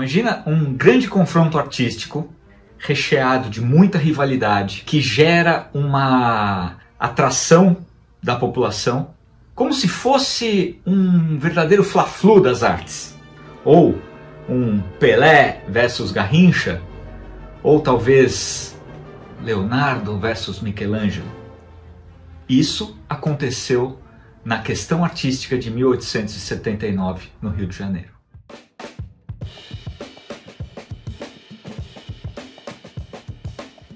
Imagina um grande confronto artístico recheado de muita rivalidade que gera uma atração da população, como se fosse um verdadeiro fla-flu das artes, ou um Pelé versus Garrincha, ou talvez Leonardo versus Michelangelo. Isso aconteceu na Questão Artística de 1879, no Rio de Janeiro.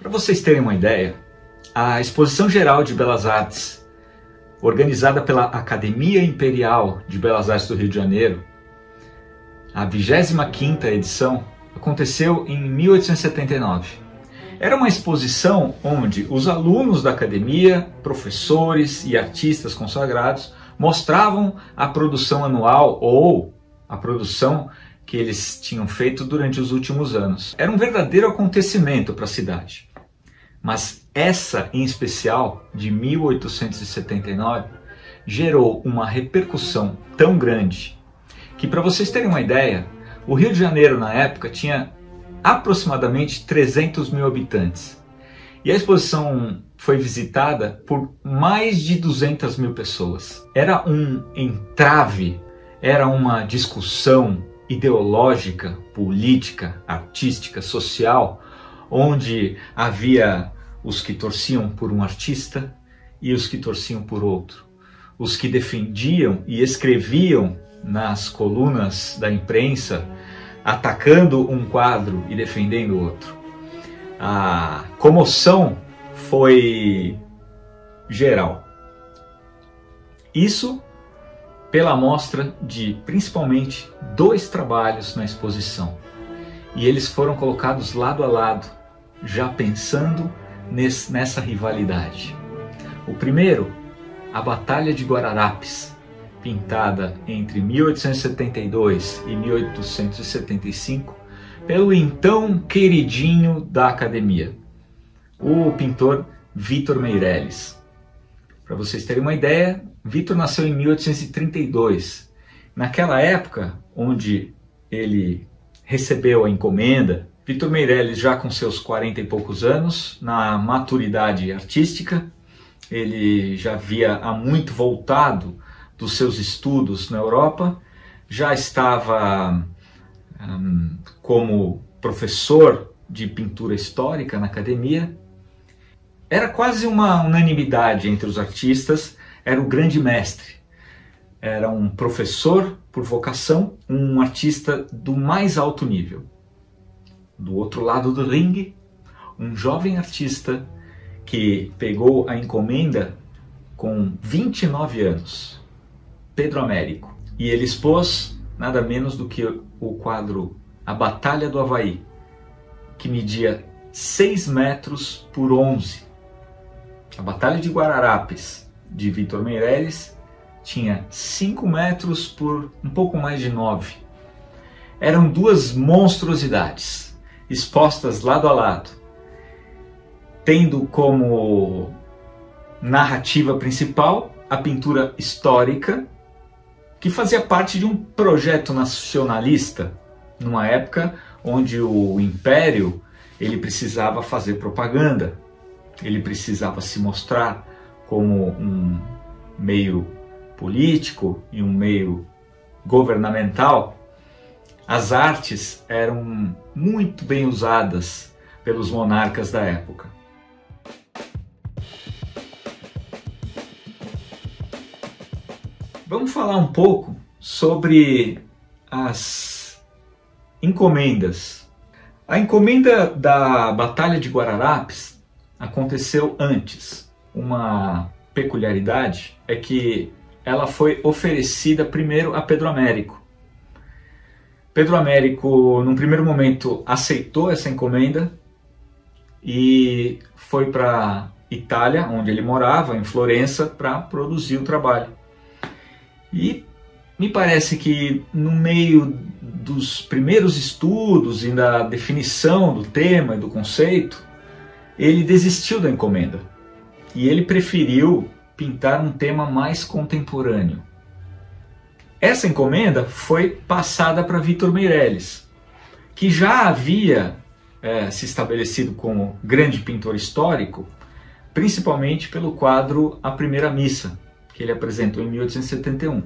Para vocês terem uma ideia, a Exposição Geral de Belas Artes, organizada pela Academia Imperial de Belas Artes do Rio de Janeiro, a 25ª edição, aconteceu em 1879. Era uma exposição onde os alunos da academia, professores e artistas consagrados mostravam a produção anual ou a produção que eles tinham feito durante os últimos anos. Era um verdadeiro acontecimento para a cidade. Mas essa, em especial, de 1879, gerou uma repercussão tão grande que, para vocês terem uma ideia, o Rio de Janeiro, na época, tinha aproximadamente 300 mil habitantes. E a exposição foi visitada por mais de 200 mil pessoas. Era um entrave, era uma discussão ideológica, política, artística, social, onde havia os que torciam por um artista e os que torciam por outro. Os que defendiam e escreviam nas colunas da imprensa, atacando um quadro e defendendo o outro. A comoção foi geral. Isso pela mostra de principalmente 2 trabalhos na exposição. E eles foram colocados lado a lado, já pensando nessa rivalidade. O primeiro, a Batalha de Guararapes, pintada entre 1872 e 1875 pelo então queridinho da academia, o pintor Vítor Meirelles. Para vocês terem uma ideia, Vítor nasceu em 1832. Naquela época, onde ele recebeu a encomenda, Vítor Meirelles, já com seus 40 e poucos anos, na maturidade artística, ele já havia há muito voltado dos seus estudos na Europa, já estava como professor de pintura histórica na academia. Era quase uma unanimidade entre os artistas, era o grande mestre. Era um professor por vocação, um artista do mais alto nível. Do outro lado do ringue, um jovem artista que pegou a encomenda com 29 anos, Pedro Américo. E ele expôs nada menos do que o quadro A Batalha do Havaí, que media 6 metros por 11. A Batalha de Guararapes, de Vítor Meirelles, tinha 5 metros por um pouco mais de 9. Eram 2 monstruosidades, expostas lado a lado, tendo como narrativa principal a pintura histórica, que fazia parte de um projeto nacionalista, numa época onde o Império ele precisava fazer propaganda, ele precisava se mostrar como um meio político e um meio governamental. As artes eram muito bem usadas pelos monarcas da época. Vamos falar um pouco sobre as encomendas. A encomenda da Batalha de Guararapes aconteceu antes. Uma peculiaridade é que ela foi oferecida primeiro a Pedro Américo. Pedro Américo, num primeiro momento, aceitou essa encomenda e foi para Itália, onde ele morava, em Florença, para produzir o trabalho. E me parece que no meio dos primeiros estudos e da definição do tema e do conceito, ele desistiu da encomenda e ele preferiu pintar um tema mais contemporâneo. Essa encomenda foi passada para Vítor Meirelles que já havia se estabelecido como grande pintor histórico, principalmente pelo quadro A Primeira Missa, que ele apresentou em 1871.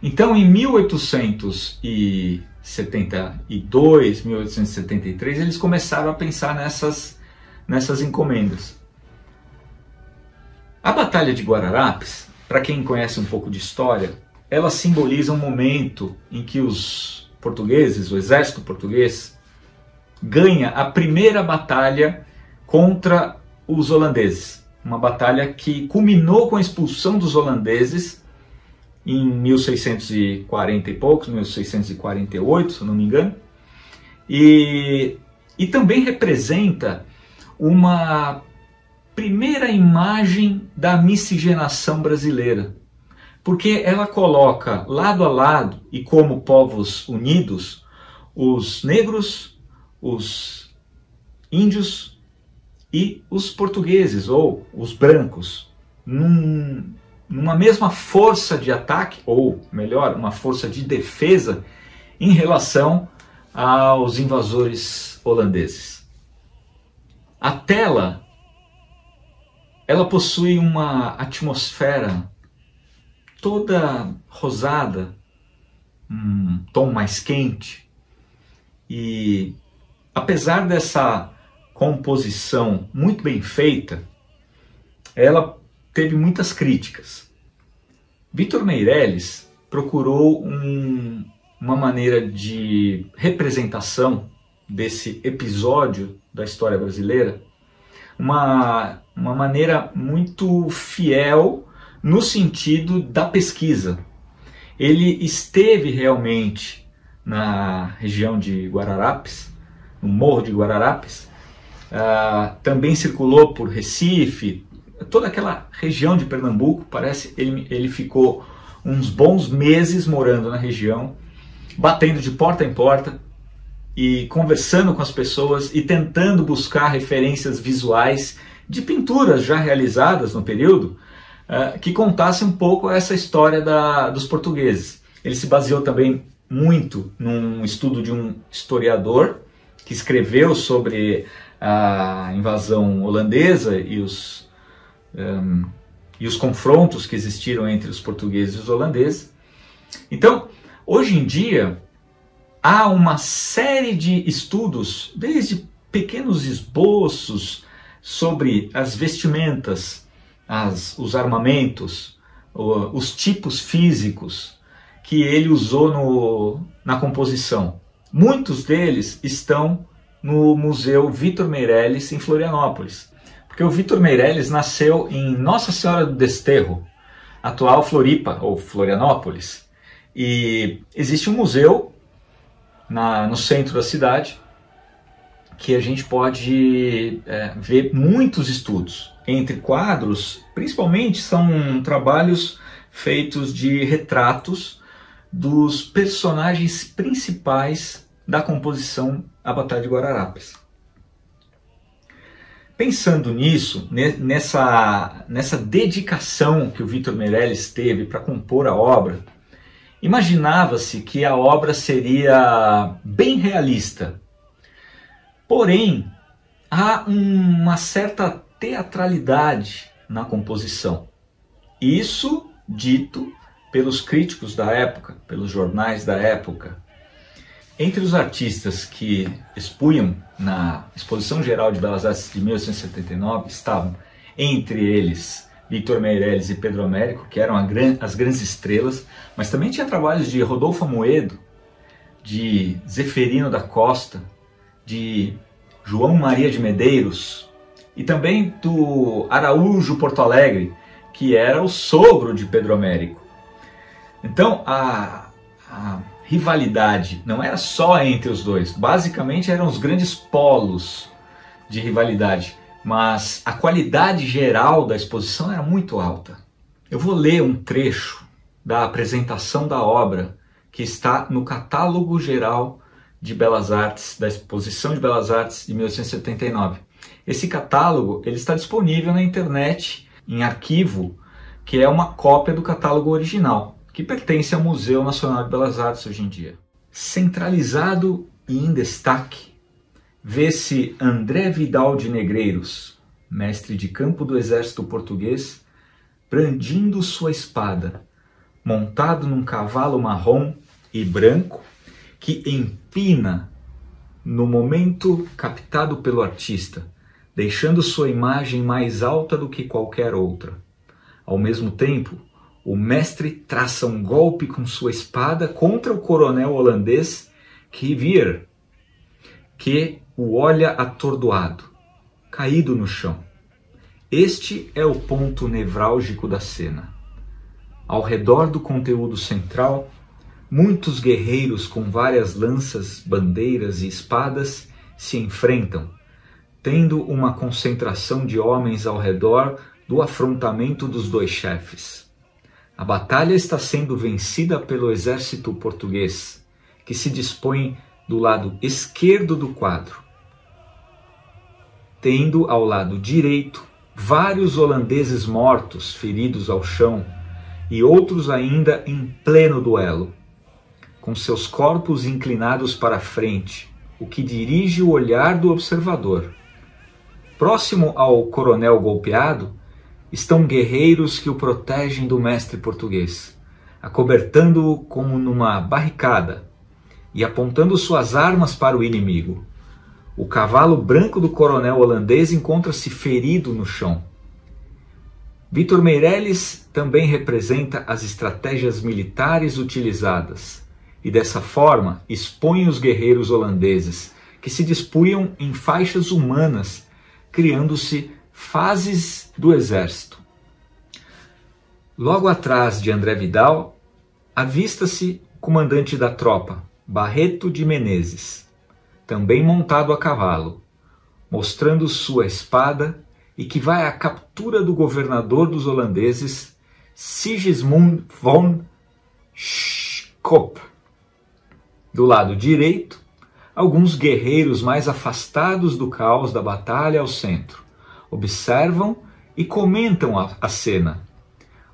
Então, em 1872, 1873, eles começaram a pensar nessas encomendas. A Batalha de Guararapes, para quem conhece um pouco de história, ela simboliza um momento em que os portugueses, o exército português, ganha a primeira batalha contra os holandeses. Uma batalha que culminou com a expulsão dos holandeses em 1640 e poucos, 1648, se eu não me engano, e também representa uma primeira imagem da miscigenação brasileira, porque ela coloca lado a lado e como povos unidos os negros, os índios e os portugueses ou os brancos numa mesma força de ataque, ou melhor, uma força de defesa em relação aos invasores holandeses. A tela, ela possui uma atmosfera toda rosada, um tom mais quente, e apesar dessa composição muito bem feita, ela teve muitas críticas. Vítor Meirelles procurou uma maneira de representação desse episódio da história brasileira, uma maneira muito fiel no sentido da pesquisa. Ele esteve realmente na região de Guararapes, no Morro de Guararapes, também circulou por Recife, toda aquela região de Pernambuco. Parece ele ficou uns bons meses morando na região, batendo de porta em porta e conversando com as pessoas e tentando buscar referências visuais de pinturas já realizadas no período, que contasse um pouco essa história dos portugueses. Ele se baseou também muito num estudo de um historiador que escreveu sobre a invasão holandesa e os confrontos que existiram entre os portugueses e os holandeses. Então, hoje em dia, há uma série de estudos, desde pequenos esboços sobre as vestimentas, os armamentos, os tipos físicos que ele usou na composição. Muitos deles estão no Museu Vítor Meirelles, em Florianópolis. Porque o Vítor Meirelles nasceu em Nossa Senhora do Desterro, atual Floripa, ou Florianópolis. E existe um museu no centro da cidade que a gente pode ver muitos estudos. Entre quadros, principalmente, são trabalhos feitos de retratos dos personagens principais da composição A Batalha de Guararapes. Pensando nisso, nessa dedicação que o Vítor Meirelles teve para compor a obra, imaginava-se que a obra seria bem realista. Porém, há uma certa teatralidade na composição. Isso dito pelos críticos da época, pelos jornais da época. Entre os artistas que expunham na Exposição Geral de Belas Artes de 1879 estavam, entre eles, Vítor Meirelles e Pedro Américo, que eram as grandes estrelas, mas também tinha trabalhos de Rodolfo Amoedo, de Zeferino da Costa, de João Maria de Medeiros e também do Araújo Porto Alegre, que era o sogro de Pedro Américo. Então a rivalidade não era só entre os dois, basicamente eram os grandes polos de rivalidade, mas a qualidade geral da exposição era muito alta. Eu vou ler um trecho da apresentação da obra que está no Catálogo Geral de Belas Artes, da Exposição de Belas Artes de 1879. Esse catálogo ele está disponível na internet, em arquivo, que é uma cópia do catálogo original, que pertence ao Museu Nacional de Belas Artes hoje em dia. Centralizado e em destaque, vê-se André Vidal de Negreiros, mestre de campo do exército português, brandindo sua espada, montado num cavalo marrom e branco que empina no momento captado pelo artista, deixando sua imagem mais alta do que qualquer outra. Ao mesmo tempo, o mestre traça um golpe com sua espada contra o coronel holandês Rivière, que o olha atordoado, caído no chão. Este é o ponto nevrálgico da cena. Ao redor do conteúdo central, muitos guerreiros com várias lanças, bandeiras e espadas se enfrentam, tendo uma concentração de homens ao redor do afrontamento dos dois chefes. A batalha está sendo vencida pelo exército português, que se dispõe do lado esquerdo do quadro, tendo ao lado direito vários holandeses mortos, feridos ao chão, e outros ainda em pleno duelo, com seus corpos inclinados para a frente, o que dirige o olhar do observador. Próximo ao coronel golpeado, estão guerreiros que o protegem do mestre português, acobertando-o como numa barricada e apontando suas armas para o inimigo. O cavalo branco do coronel holandês encontra-se ferido no chão. Vítor Meirelles também representa as estratégias militares utilizadas e dessa forma expõe os guerreiros holandeses que se dispunham em faixas humanas, criando-se fases do exército. Logo atrás de André Vidal, avista-se o comandante da tropa, Barreto de Menezes, também montado a cavalo, mostrando sua espada e que vai à captura do governador dos holandeses, Sigismund von Schkop. Do lado direito, alguns guerreiros mais afastados do caos da batalha ao centro observam e comentam a cena.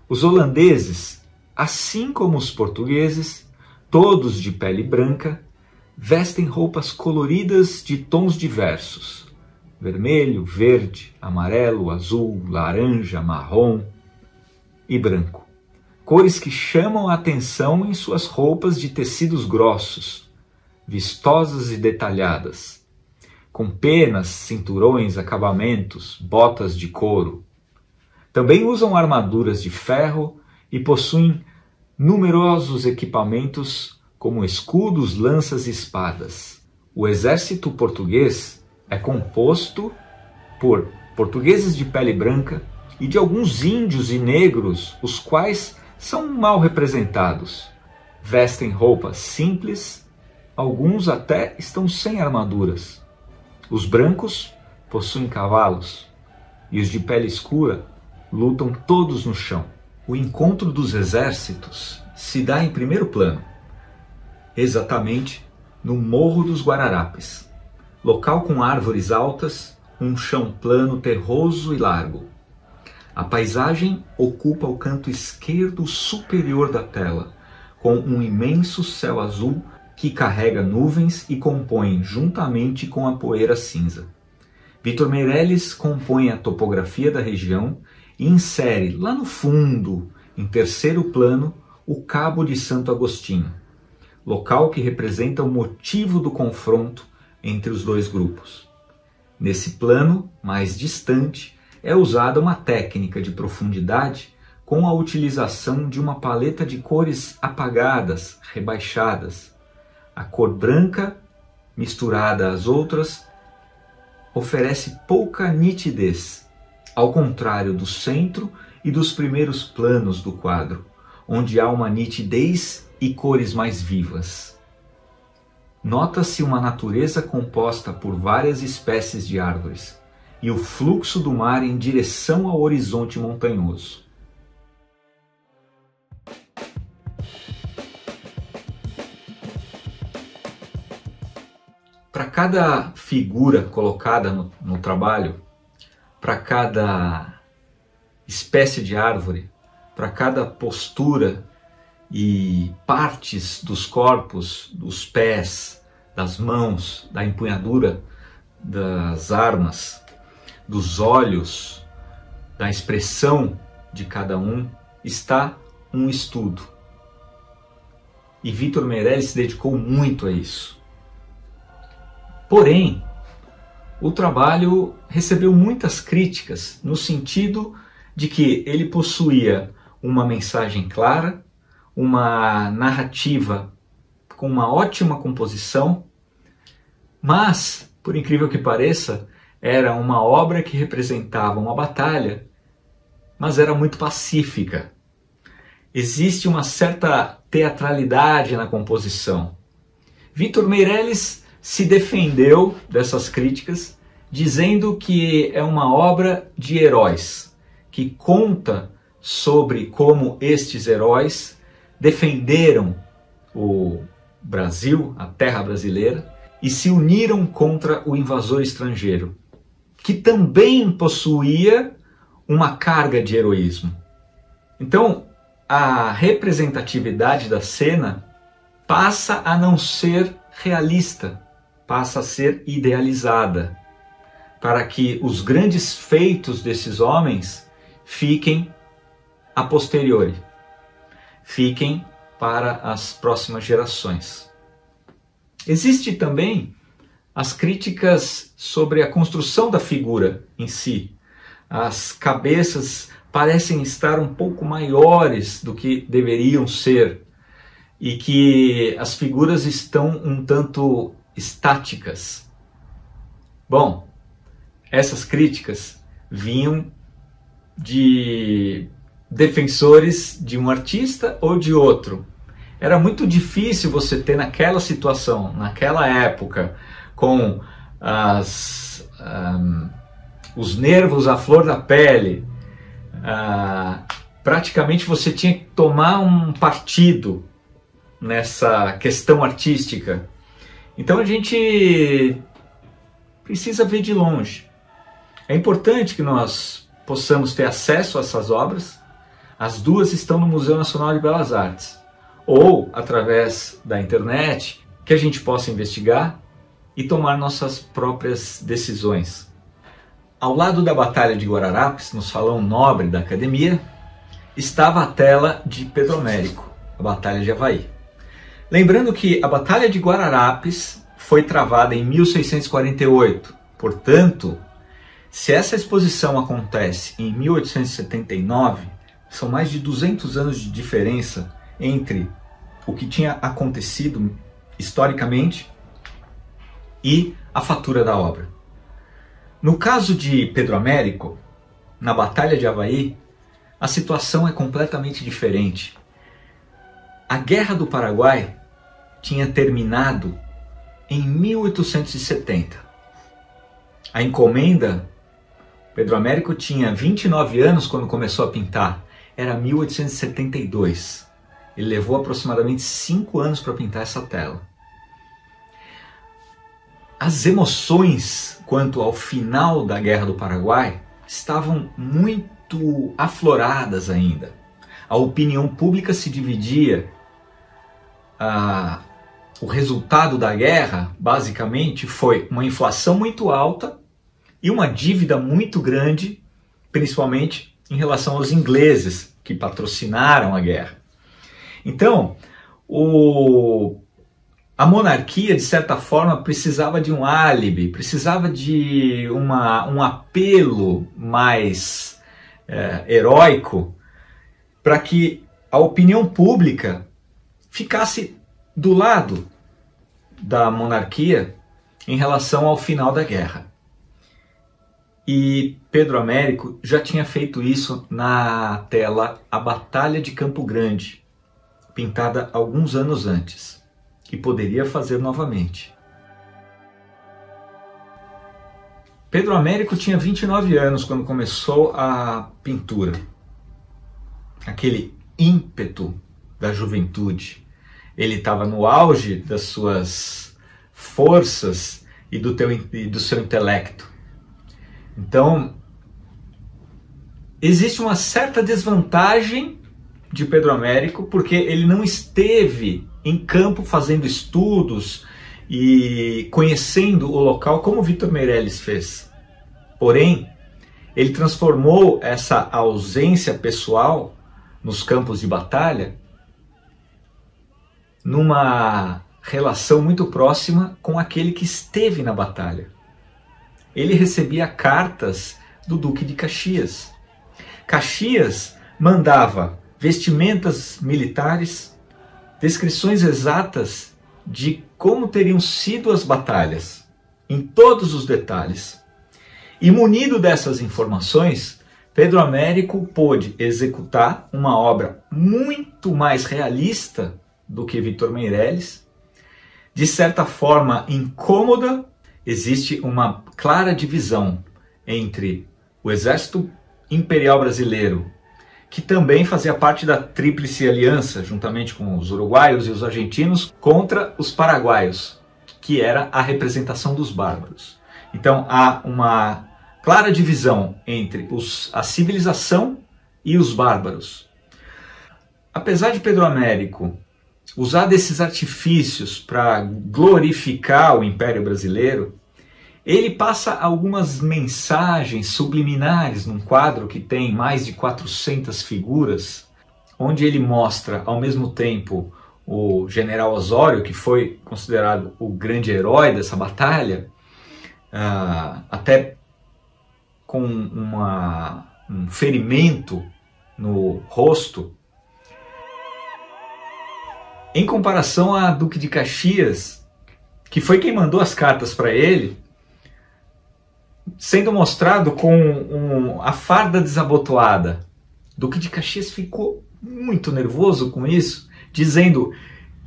Os holandeses, assim como os portugueses, todos de pele branca, vestem roupas coloridas de tons diversos: vermelho, verde, amarelo, azul, laranja, marrom e branco. Cores que chamam a atenção em suas roupas de tecidos grossos, vistosas e detalhadas, com penas, cinturões, acabamentos, botas de couro. Também usam armaduras de ferro e possuem numerosos equipamentos como escudos, lanças e espadas. O exército português é composto por portugueses de pele branca e de alguns índios e negros, os quais são mal representados. Vestem roupas simples, alguns até estão sem armaduras. Os brancos possuem cavalos e os de pele escura lutam todos no chão. O encontro dos exércitos se dá em primeiro plano, exatamente no Morro dos Guararapes, local com árvores altas, um chão plano terroso e largo. A paisagem ocupa o canto esquerdo superior da tela, com um imenso céu azul que carrega nuvens e compõe juntamente com a poeira cinza. Vítor Meirelles compõe a topografia da região e insere lá no fundo, em terceiro plano, o Cabo de Santo Agostinho, local que representa o motivo do confronto entre os dois grupos. Nesse plano, mais distante, é usada uma técnica de profundidade com a utilização de uma paleta de cores apagadas, rebaixadas. A cor branca, misturada às outras, oferece pouca nitidez, ao contrário do centro e dos primeiros planos do quadro, onde há uma nitidez e cores mais vivas. Nota-se uma natureza composta por várias espécies de árvores e o fluxo do mar em direção ao horizonte montanhoso. Para cada figura colocada no trabalho, para cada espécie de árvore, para cada postura e partes dos corpos, dos pés, das mãos, da empunhadura das armas, dos olhos, da expressão de cada um, está um estudo. E Vítor Meirelles se dedicou muito a isso. Porém, o trabalho recebeu muitas críticas no sentido de que ele possuía uma mensagem clara, uma narrativa com uma ótima composição, mas, por incrível que pareça, era uma obra que representava uma batalha, mas era muito pacífica. Existe uma certa teatralidade na composição. Vítor Meirelles se defendeu dessas críticas, dizendo que é uma obra de heróis, que conta sobre como estes heróis defenderam o Brasil, a terra brasileira, e se uniram contra o invasor estrangeiro, que também possuía uma carga de heroísmo. Então, a representatividade da cena passa a não ser realista, passa a ser idealizada, para que os grandes feitos desses homens fiquem a posteriori, fiquem para as próximas gerações. Existe também as críticas sobre a construção da figura em si. As cabeças parecem estar um pouco maiores do que deveriam ser e que as figuras estão um tanto estáticas. Bom, essas críticas vinham de defensores de um artista ou de outro. Era muito difícil você ter naquela situação, naquela época, com os nervos à flor da pele, praticamente você tinha que tomar um partido nessa questão artística. Então a gente precisa ver de longe. É importante que nós possamos ter acesso a essas obras. As duas estão no Museu Nacional de Belas Artes, ou através da internet, que a gente possa investigar e tomar nossas próprias decisões. Ao lado da Batalha de Guararapes, no Salão Nobre da Academia, estava a tela de Pedro Américo, a Batalha de Avaí. Lembrando que a Batalha de Guararapes foi travada em 1648, portanto, se essa exposição acontece em 1879, são mais de 200 anos de diferença entre o que tinha acontecido historicamente e a fatura da obra. No caso de Pedro Américo, na Batalha de Avaí, a situação é completamente diferente. A Guerra do Paraguai tinha terminado em 1870. A encomenda, Pedro Américo tinha 29 anos quando começou a pintar, era 1872. Ele levou aproximadamente 5 anos para pintar essa tela. As emoções quanto ao final da Guerra do Paraguai estavam muito afloradas ainda. A opinião pública se dividia. O resultado da guerra, basicamente, foi uma inflação muito alta e uma dívida muito grande, principalmente em relação aos ingleses que patrocinaram a guerra. Então, a monarquia, de certa forma, precisava de um álibi, precisava de um apelo mais heróico para que a opinião pública ficasse do lado da monarquia em relação ao final da guerra. E Pedro Américo já tinha feito isso na tela A Batalha de Campo Grande, pintada alguns anos antes, e poderia fazer novamente. Pedro Américo tinha 29 anos quando começou a pintura. Aquele ímpeto da juventude. Ele estava no auge das suas forças e do seu intelecto. Então, existe uma certa desvantagem de Pedro Américo, porque ele não esteve em campo fazendo estudos e conhecendo o local como Victor Meirelles fez. Porém, ele transformou essa ausência pessoal nos campos de batalha numa relação muito próxima com aquele que esteve na batalha. Ele recebia cartas do Duque de Caxias. Caxias mandava vestimentas militares, descrições exatas de como teriam sido as batalhas, em todos os detalhes. E munido dessas informações, Pedro Américo pôde executar uma obra muito mais realista do que Victor Meirelles, de certa forma incômoda. Existe uma clara divisão entre o exército imperial brasileiro, que também fazia parte da Tríplice Aliança, juntamente com os uruguaios e os argentinos, contra os paraguaios, que era a representação dos bárbaros. Então há uma clara divisão entre a civilização e os bárbaros. Apesar de Pedro Américo usar desses artifícios para glorificar o Império Brasileiro, ele passa algumas mensagens subliminares num quadro que tem mais de 400 figuras, onde ele mostra ao mesmo tempo o general Osório, que foi considerado o grande herói dessa batalha, até com um ferimento no rosto, em comparação a Duque de Caxias, que foi quem mandou as cartas para ele, sendo mostrado com a farda desabotoada. Duque de Caxias ficou muito nervoso com isso, dizendo: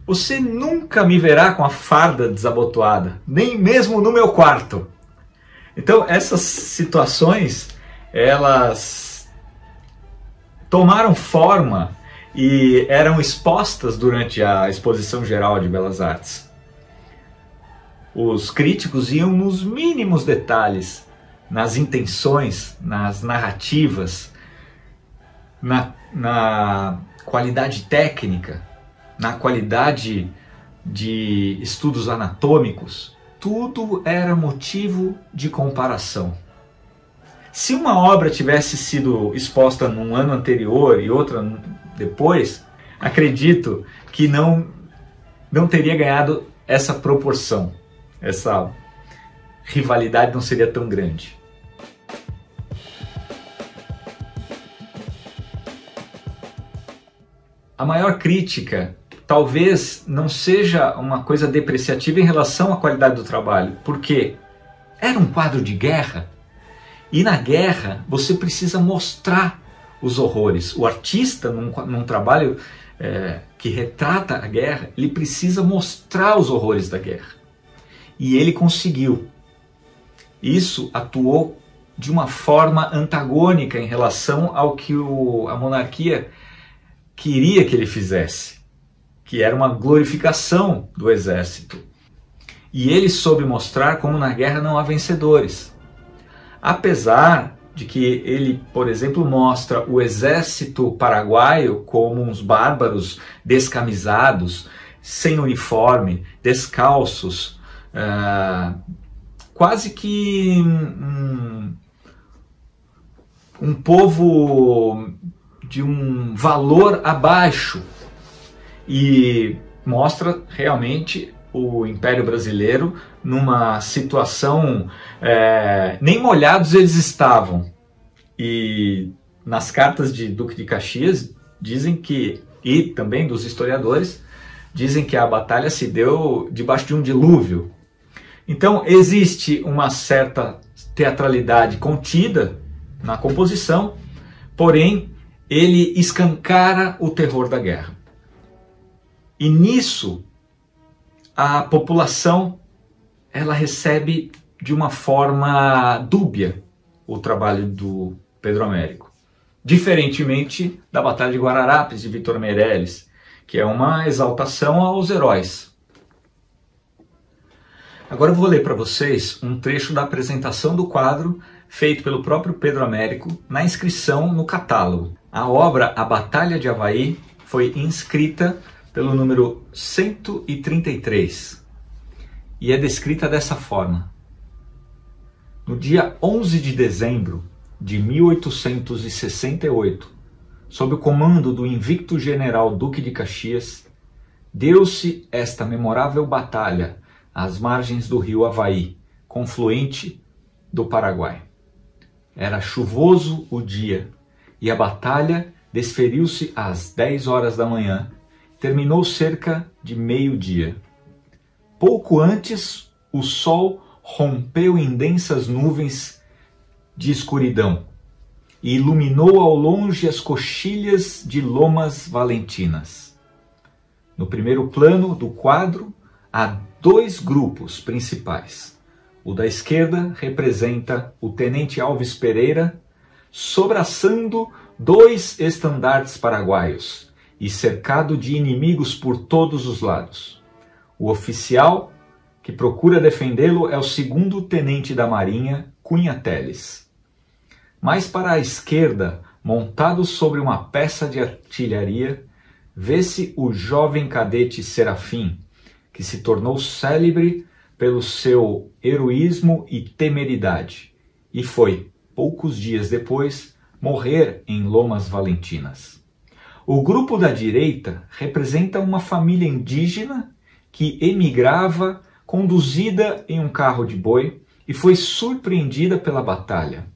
"Você nunca me verá com a farda desabotoada, nem mesmo no meu quarto." Então essas situações, elas tomaram forma e eram expostas durante a Exposição Geral de Belas Artes. Os críticos iam nos mínimos detalhes, nas intenções, nas narrativas, na qualidade técnica, na qualidade de estudos anatômicos. Tudo era motivo de comparação. Se uma obra tivesse sido exposta num ano anterior e outra depois, acredito que não teria ganhado essa proporção. Essa rivalidade não seria tão grande. A maior crítica talvez não seja uma coisa depreciativa em relação à qualidade do trabalho, porque era um quadro de guerra, e na guerra você precisa mostrar os horrores. O artista, num trabalho que retrata a guerra, ele precisa mostrar os horrores da guerra. E ele conseguiu. Isso atuou de uma forma antagônica em relação ao que a monarquia queria que ele fizesse, que era uma glorificação do exército. E ele soube mostrar como na guerra não há vencedores. Apesar de que ele, por exemplo, mostra o exército paraguaio como uns bárbaros descamisados, sem uniforme, descalços, quase que um povo de um valor abaixo, e mostra realmente o Império Brasileiro numa situação, nem molhados eles estavam. E nas cartas de Duque de Caxias dizem que, e também dos historiadores, dizem que a batalha se deu debaixo de um dilúvio. Então existe uma certa teatralidade contida na composição, porém ele escancara o terror da guerra. E nisso a população ela recebe de uma forma dúbia o trabalho do Pedro Américo, diferentemente da Batalha de Guararapes de Victor Meirelles, que é uma exaltação aos heróis. Agora eu vou ler para vocês um trecho da apresentação do quadro feito pelo próprio Pedro Américo na inscrição no catálogo. A obra A Batalha de Avaí foi inscrita pelo número 133 e é descrita dessa forma. No dia 11 de dezembro de 1868, sob o comando do invicto general Duque de Caxias, deu-se esta memorável batalha às margens do rio Avaí, confluente do Paraguai. Era chuvoso o dia e a batalha desferiu-se às 10 horas da manhã, terminou cerca de meio-dia. Pouco antes, o sol rompeu em densas nuvens de escuridão e iluminou ao longe as coxilhas de Lomas Valentinas. No primeiro plano do quadro, há dois grupos principais. O da esquerda representa o tenente Alves Pereira, sobraçando dois estandartes paraguaios e cercado de inimigos por todos os lados. O oficial que procura defendê-lo é o segundo tenente da Marinha, Cunha Teles. Mais para a esquerda, montado sobre uma peça de artilharia, vê-se o jovem cadete Serafim, que se tornou célebre pelo seu heroísmo e temeridade, e foi, poucos dias depois, morrer em Lomas Valentinas. O grupo da direita representa uma família indígena que emigrava conduzida em um carro de boi e foi surpreendida pela batalha.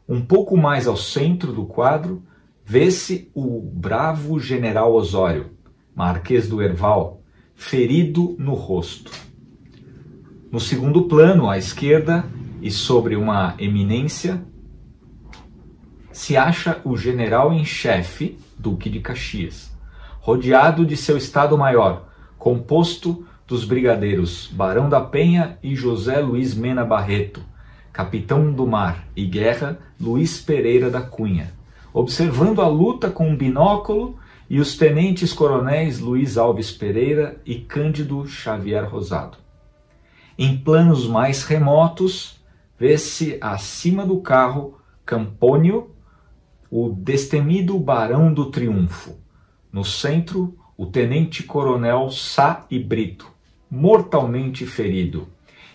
Um pouco mais ao centro do quadro, vê-se o bravo general Osório, Marquês do Herval, ferido no rosto. No segundo plano, à esquerda, e sobre uma eminência, se acha o general em chefe, Duque de Caxias, rodeado de seu Estado-Maior, composto dos brigadeiros Barão da Penha e José Luiz Mena Barreto, capitão do mar e guerra Luiz Pereira da Cunha, observando a luta com um binóculo, e os tenentes-coronéis Luiz Alves Pereira e Cândido Xavier Rosado. Em planos mais remotos, vê-se acima do carro Campônio, o destemido Barão do Triunfo. No centro, o tenente-coronel Sá e Brito, mortalmente ferido.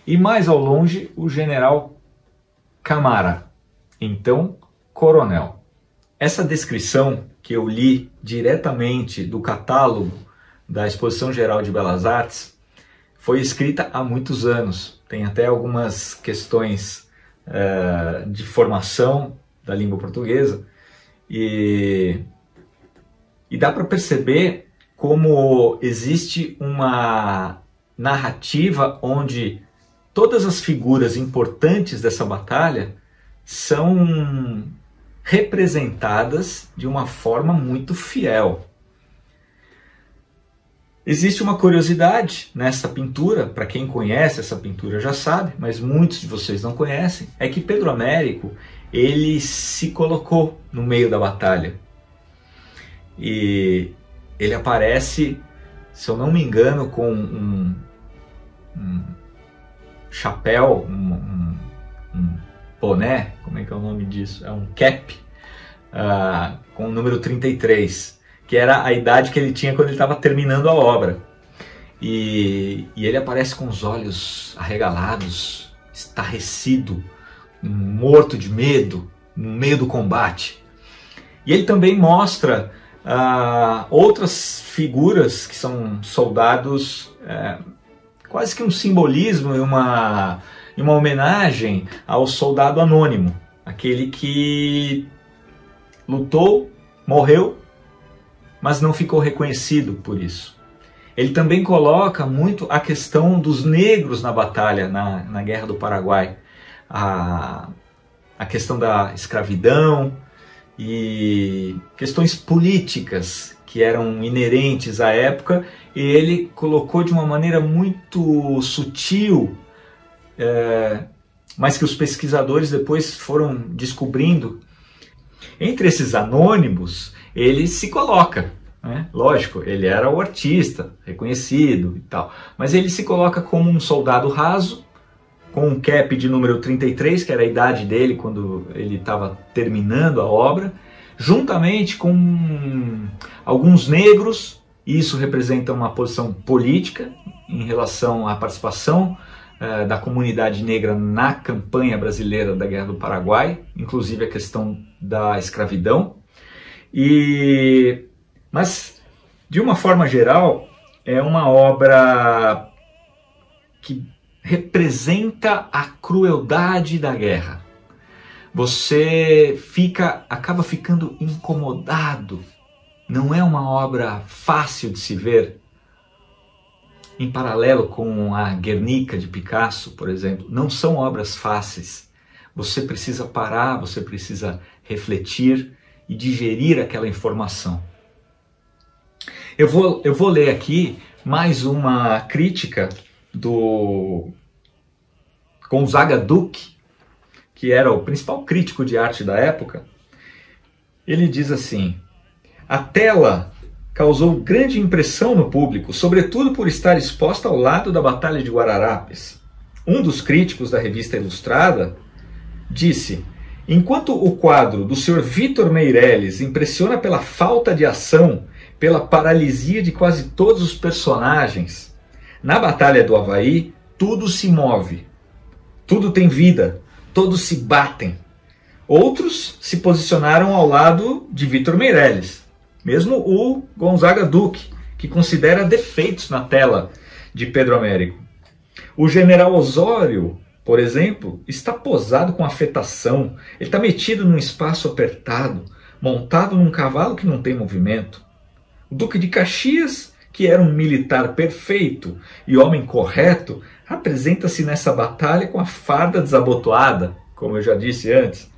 E mais ao longe, o general Camara, então coronel. Essa descrição que eu li diretamente do catálogo da Exposição Geral de Belas Artes foi escrita há muitos anos. Tem até algumas questões de formação da língua portuguesa e dá para perceber como existe uma narrativa onde todas as figuras importantes dessa batalha são representadas de uma forma muito fiel. Existe uma curiosidade nessa pintura, para quem conhece essa pintura já sabe, mas muitos de vocês não conhecem, é que Pedro Américo, ele se colocou no meio da batalha. E ele aparece, se eu não me engano, com um chapéu, um boné, como é que é o nome disso? É um cap, com o número 33, que era a idade que ele tinha quando ele estava terminando a obra. E ele aparece com os olhos arregalados, estarrecido, morto de medo, no meio do combate. E ele também mostra outras figuras que são soldados, quase que um simbolismo e uma homenagem ao soldado anônimo, aquele que lutou, morreu, mas não ficou reconhecido por isso. Ele também coloca muito a questão dos negros na batalha, na Guerra do Paraguai, a questão da escravidão e questões políticas que eram inerentes à época, e ele colocou de uma maneira muito sutil, mas que os pesquisadores depois foram descobrindo. Entre esses anônimos, ele se coloca, né? Lógico, ele era o artista reconhecido e tal, mas ele se coloca como um soldado raso, com um cap de número 33, que era a idade dele quando ele estava terminando a obra, juntamente com alguns negros. Isso representa uma posição política em relação à participação da comunidade negra na campanha brasileira da Guerra do Paraguai, inclusive a questão da escravidão. Mas, de uma forma geral, é uma obra que representa a crueldade da guerra. Você acaba ficando incomodado. Não é uma obra fácil de se ver. Em paralelo com a Guernica de Picasso, por exemplo, não são obras fáceis. Você precisa parar, você precisa refletir e digerir aquela informação. Eu vou ler aqui mais uma crítica do Gonzaga Duque, que era o principal crítico de arte da época. Ele diz assim: a tela causou grande impressão no público, sobretudo por estar exposta ao lado da Batalha de Guararapes. Um dos críticos da revista Ilustrada disse: enquanto o quadro do Sr. Vitor Meirelles impressiona pela falta de ação, pela paralisia de quase todos os personagens, na Batalha do Avaí tudo se move, tudo tem vida, todos se batem. Outros se posicionaram ao lado de Vitor Meirelles, mesmo o Gonzaga Duque, que considera defeitos na tela de Pedro Américo. O general Osório, por exemplo, está posado com afetação, ele está metido num espaço apertado, montado num cavalo que não tem movimento. O Duque de Caxias, que era um militar perfeito e homem correto, apresenta-se nessa batalha com a farda desabotoada, como eu já disse antes.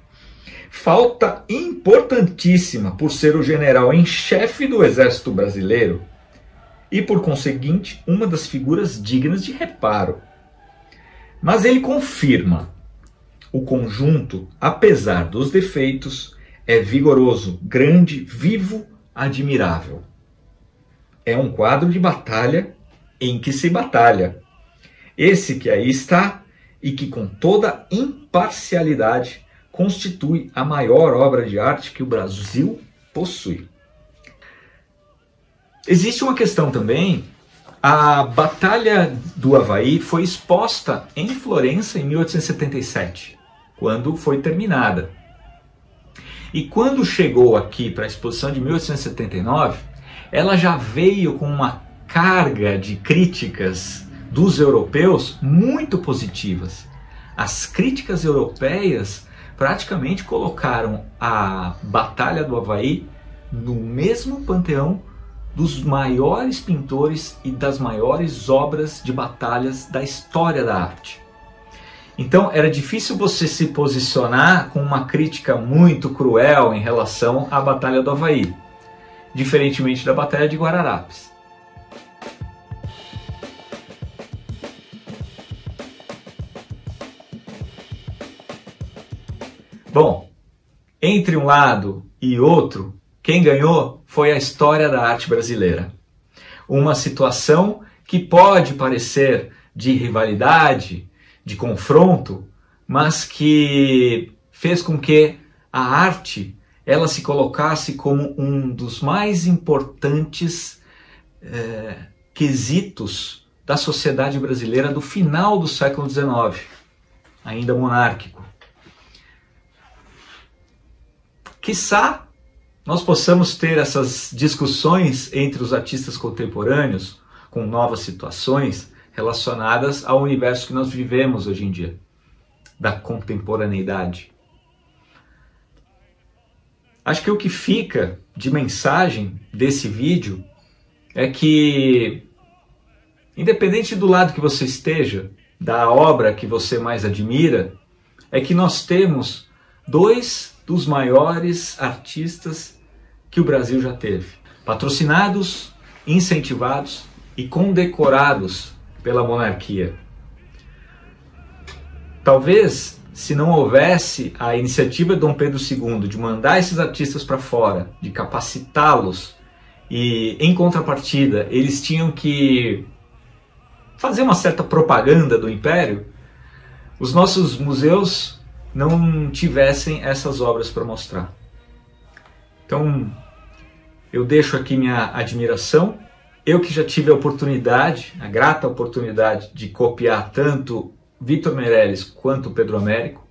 Falta importantíssima por ser o general em chefe do exército brasileiro e, por conseguinte, uma das figuras dignas de reparo. Mas ele confirma: o conjunto, apesar dos defeitos, é vigoroso, grande, vivo, admirável. É um quadro de batalha em que se batalha. Esse que aí está e que com toda imparcialidade constitui a maior obra de arte que o Brasil possui. Existe uma questão também. A Batalha do Avaí foi exposta em Florença em 1877, quando foi terminada. E quando chegou aqui para a exposição de 1879, ela já veio com uma carga de críticas dos europeus muito positivas. As críticas europeias praticamente colocaram a Batalha do Avaí no mesmo panteão dos maiores pintores e das maiores obras de batalhas da história da arte. Então era difícil você se posicionar com uma crítica muito cruel em relação à Batalha do Avaí, diferentemente da Batalha de Guararapes. Bom, entre um lado e outro, quem ganhou foi a história da arte brasileira. Uma situação que pode parecer de rivalidade, de confronto, mas que fez com que a arte ela se colocasse como um dos mais importantes quesitos da sociedade brasileira do final do século XIX, ainda monárquico. Quiçá nós possamos ter essas discussões entre os artistas contemporâneos com novas situações relacionadas ao universo que nós vivemos hoje em dia, da contemporaneidade. Acho que o que fica de mensagem desse vídeo é que, independente do lado que você esteja, da obra que você mais admira, é que nós temos dois dos maiores artistas que o Brasil já teve, patrocinados, incentivados e condecorados pela monarquia. Talvez, se não houvesse a iniciativa de Dom Pedro II de mandar esses artistas para fora, de capacitá-los, e em contrapartida eles tinham que fazer uma certa propaganda do Império, os nossos museus não tivessem essas obras para mostrar. Então, eu deixo aqui minha admiração. Eu que já tive a oportunidade, a grata oportunidade de copiar tanto Vítor Meirelles quanto Pedro Américo,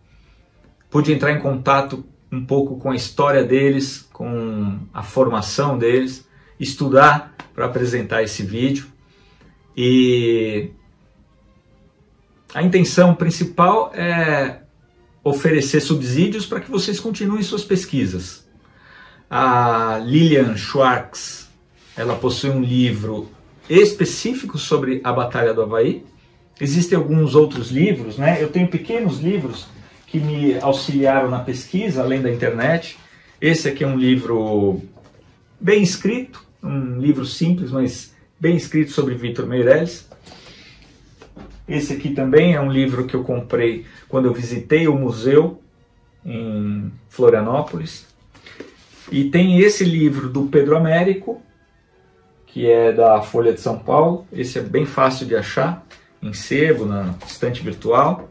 pude entrar em contato um pouco com a história deles, com a formação deles, estudar para apresentar esse vídeo. E a intenção principal é oferecer subsídios para que vocês continuem suas pesquisas. A Lilian Schwartz, ela possui um livro específico sobre a Batalha do Avaí. Existem alguns outros livros, né? Eu tenho pequenos livros que me auxiliaram na pesquisa, além da internet. Esse aqui é um livro bem escrito, um livro simples, mas bem escrito sobre Vítor Meirelles. Esse aqui também é um livro que eu comprei quando eu visitei o museu em Florianópolis. E tem esse livro do Pedro Américo, que é da Folha de São Paulo. Esse é bem fácil de achar em sebo, na estante virtual,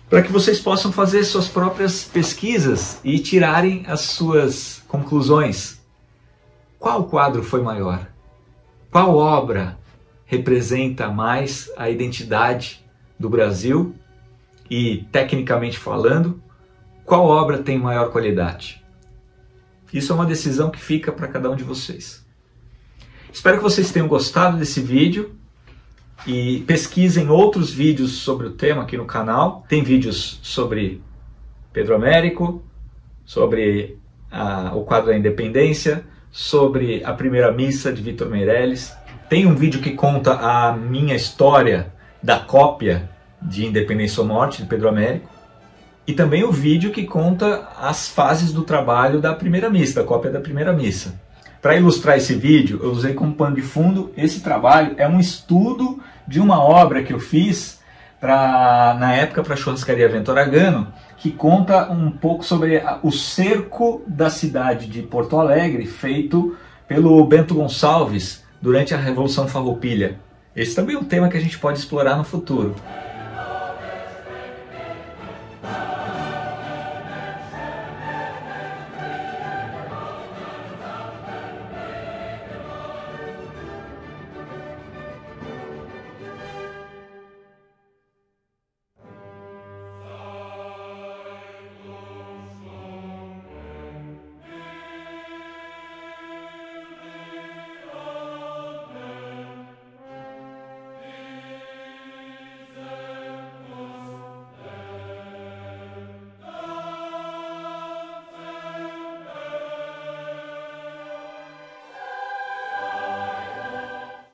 para que vocês possam fazer suas próprias pesquisas e tirarem as suas conclusões. Qual quadro foi maior? Qual obra representa mais a identidade do Brasil? E, tecnicamente falando, qual obra tem maior qualidade? Isso é uma decisão que fica para cada um de vocês. Espero que vocês tenham gostado desse vídeo e pesquisem outros vídeos sobre o tema aqui no canal. Tem vídeos sobre Pedro Américo, sobre o quadro da Independência, sobre a primeira missa de Vítor Meirelles. Tem um vídeo que conta a minha história da cópia de Independência ou Morte de Pedro Américo. E também o vídeo que conta as fases do trabalho da primeira missa, da cópia da primeira missa. Para ilustrar esse vídeo, eu usei como pano de fundo esse trabalho. É um estudo de uma obra que eu fiz na época para a Churrascaria Vento Aragano, que conta um pouco sobre o cerco da cidade de Porto Alegre, feito pelo Bento Gonçalves durante a Revolução Farroupilha. Esse também é um tema que a gente pode explorar no futuro.